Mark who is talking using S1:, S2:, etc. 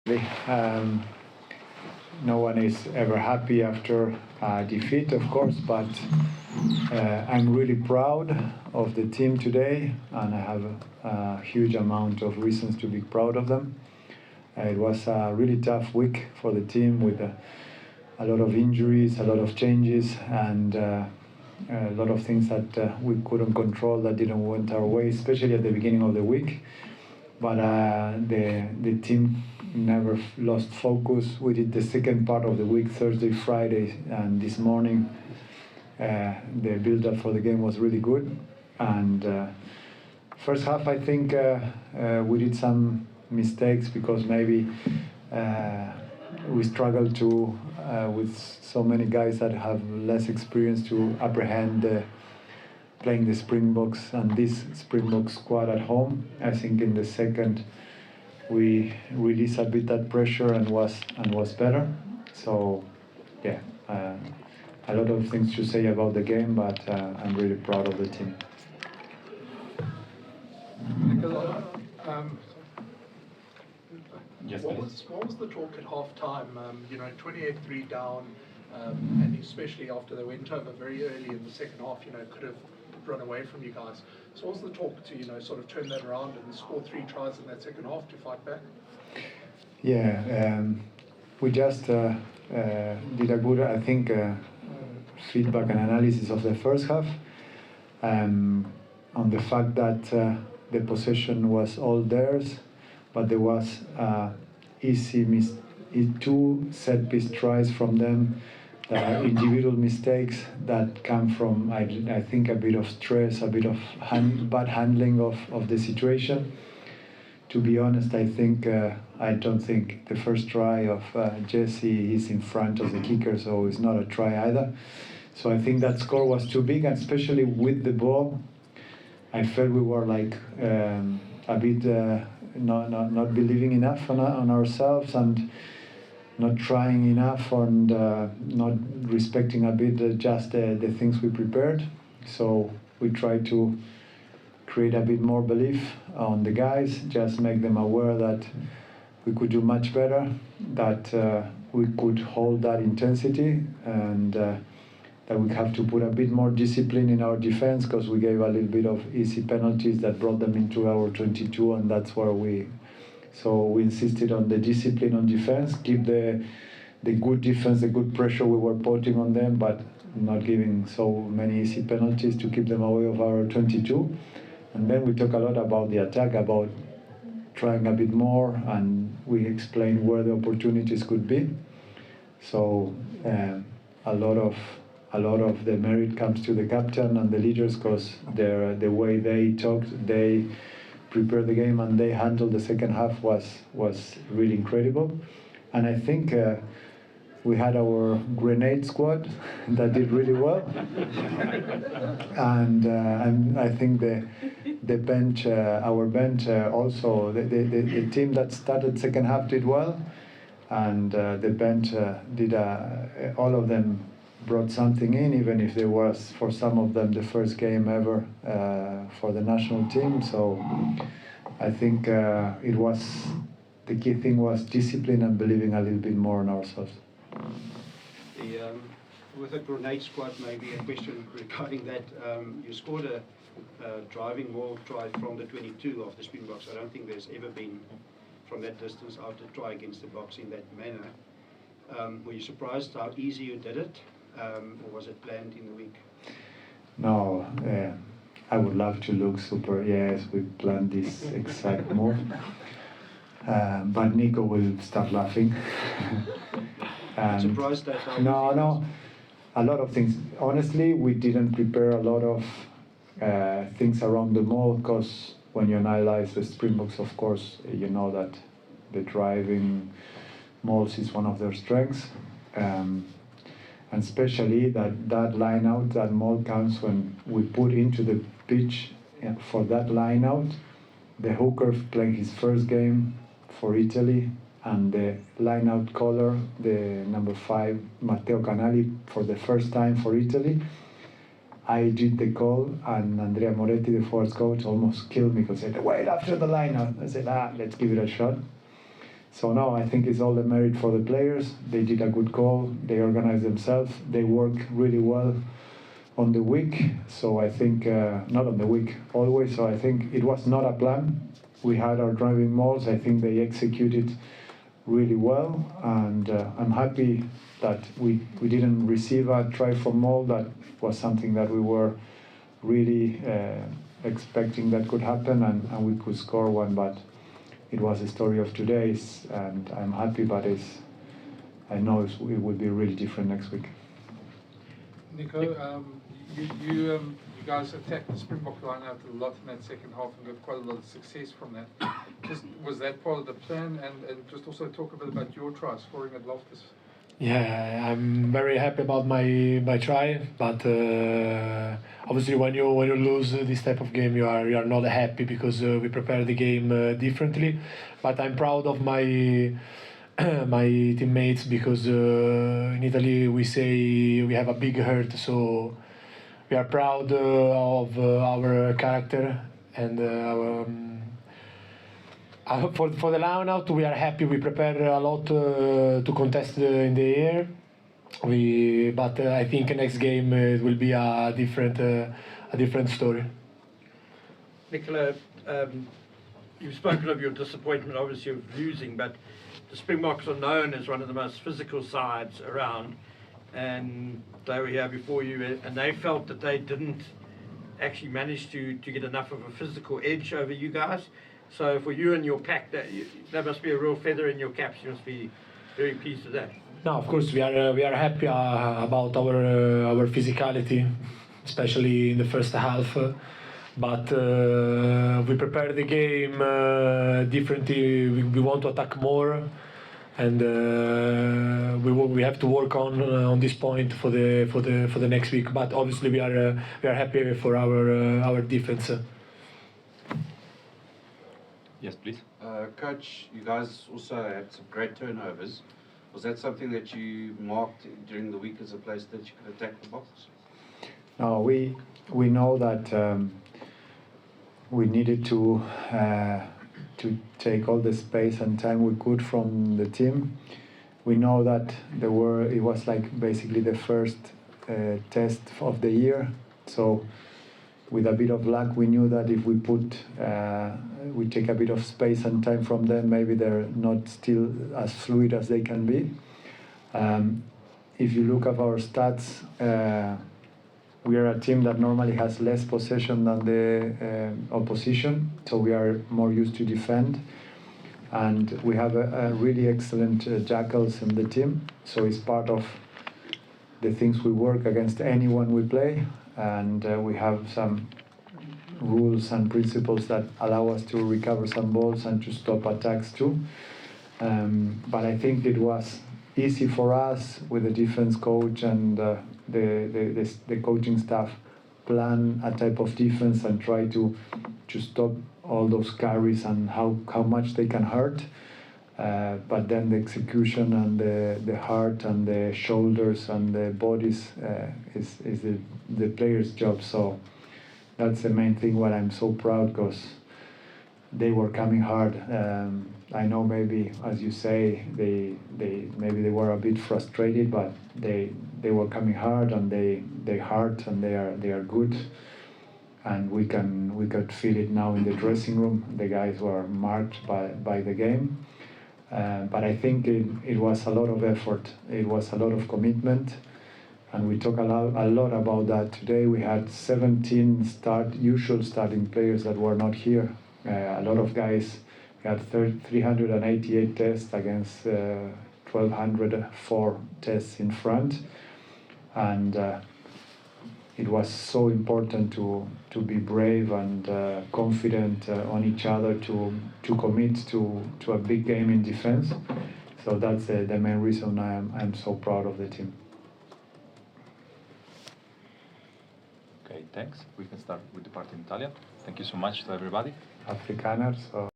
S1: Um, no one is ever happy after defeat, of course, but I'm really proud of the team today, and I have a huge amount of reasons to be proud of them. It was a really tough week for the team with a lot of injuries, a lot of changes, and a lot of things that we couldn't control that didn't went our way, especially at the beginning of the week. But the team never lost focus. We did the second part of the week, Thursday, Friday, and this morning the build-up for the game was really good. And first half, I think we did some mistakes because maybe we struggled to with so many guys that have less experience to apprehend playing the Springboks and this Springboks squad at home. I think in the second we released a bit that pressure and was better. So yeah, a lot of things to say about the game, but I'm really proud of the team.
S2: Yes, what was the talk at half time? 28-3 down, and especially after they went over very early in the second half, could have run away from you guys. So what was the talk to, sort of turn that around and score 3 tries in that second half to fight back?
S1: Yeah, we just did a good, I think, feedback and analysis of the first half on the fact that the possession was all theirs, but there was two set-piece tries from them that are individual mistakes that come from, I think, a bit of stress, a bit of bad handling of the situation. To be honest, I don't think the first try of Jesse is in front of the kicker, so it's not a try either. So I think that score was too big, and especially with the ball, I felt we were like a bit not believing enough on ourselves and not trying enough and not respecting a bit just the things we prepared. So we tried to create a bit more belief on the guys, just make them aware that we could do much better, that we could hold that intensity, and that we have to put a bit more discipline in our defense, because we gave a little bit of easy penalties that brought them into our 22, and that's where we insisted on the discipline on defense, keep the good defense, the good pressure we were putting on them, but not giving so many easy penalties to keep them away of our 22. And then we talk a lot about the attack, about trying a bit more, and we explain where the opportunities could be. So a lot of the merit comes to the captain and the leaders, because the way they talked, they prepared the game, and they handled the second half was really incredible. And I think we had our grenade squad that did really well, and I think the bench, our bench, also the team that started second half did well, and the bench did all of them brought something in, even if there was, for some of them, the first game ever for the national team. So I think the key thing was discipline and believing a little bit more in ourselves.
S3: With a grenade squad, maybe a question regarding that. You scored a driving wall try from the 22 of the Springboks. I don't think there's ever been, from that distance out, a try against the Boks in that manner. Were you surprised how easy you did it? Or was it planned in the week?
S1: No, I would love to look super, yes, we planned this exact move. But Nico will start laughing.
S3: Surprised that how
S1: No, a lot of things. Honestly, we didn't prepare a lot of things around the mall, because when you analyze the Springboks, of course, you know that the driving malls is one of their strengths. And especially that line out, that maul comes when we put into the pitch for that line out, the hooker playing his first game for Italy, and the line out caller, the number 5, Matteo Canali, for the first time for Italy. I did the call, and Andrea Moretti, the forwards coach, almost killed me because he said, wait after the line out. I said, let's give it a shot. So no, I think it's all the merit for the players. They did a good call. They organized themselves. They work really well on the week. So I think, not on the week, always. So I think it was not a plan. We had our driving malls. I think they executed really well. And I'm happy that we didn't receive a try from maul. That was something that we were really expecting that could happen, and we could score one. But it was the story of today's, and I'm happy, but I know it will be really different next week.
S4: Nico, you guys attacked the Springbok line out a lot in that second half and got quite a lot of success from that. Was that part of the plan? And just also talk a bit about your try, scoring at Loftus.
S5: Yeah, I'm very happy about my try, but obviously when you lose this type of game, you are not happy because we prepare the game differently. But I'm proud of my my teammates because in Italy we say we have a big heart, so we are proud of our character and for the lineout, we are happy. We prepare a lot to contest in the air. But I think next game it will be a different story.
S6: Nicola, you've spoken of your disappointment, obviously, of losing, but the Springboks are known as one of the most physical sides around, and they were here before you, and they felt that they didn't actually manage to get enough of a physical edge over you guys. So for you and your pack, that must be a real feather in your caps. You must be very pleased with that.
S5: No, of course we are happy about our physicality, especially in the first half. But we prepare the game differently. We want to attack more, and we have to work on this point for the next week. But obviously we are happy for our defense.
S7: Yes, please.
S8: Coach, you guys also had some great turnovers. Was that something that you marked during the week as a place that you could attack the box?
S1: No, we know that we needed to take all the space and time we could from the team. We know that it was like basically the first test of the year. So with a bit of luck, we knew that if we take a bit of space and time from them, maybe they're not still as fluid as they can be. If you look at our stats, we are a team that normally has less possession than the opposition, so we are more used to defend. And we have a really excellent jackals in the team, so it's part of the things we work against anyone we play. And we have some rules and principles that allow us to recover some balls and to stop attacks too. But I think it was easy for us with the defense coach and the coaching staff plan a type of defense and try to stop all those carries and how much they can hurt. But then the execution and the heart and the shoulders and the bodies is the player's job. So that's the main thing why I'm so proud, because they were coming hard. I know maybe, as you say, maybe they were a bit frustrated, but they were coming hard and they hurt and they are good. And we could feel it now in the dressing room. The guys were marked by the game. But I think it was a lot of effort. It was a lot of commitment, and we talk a lot about that today. We had 17 usual starting players that were not here. A lot of guys. We had 388 tests against 1,204 tests in front, and it was so important to be brave and confident on each other, to commit to a big game in defense. So that's the main reason I'm so proud of the team.
S7: Okay, thanks. We can start with the part in Italian. Thank you so much to everybody.
S1: Afrikaners.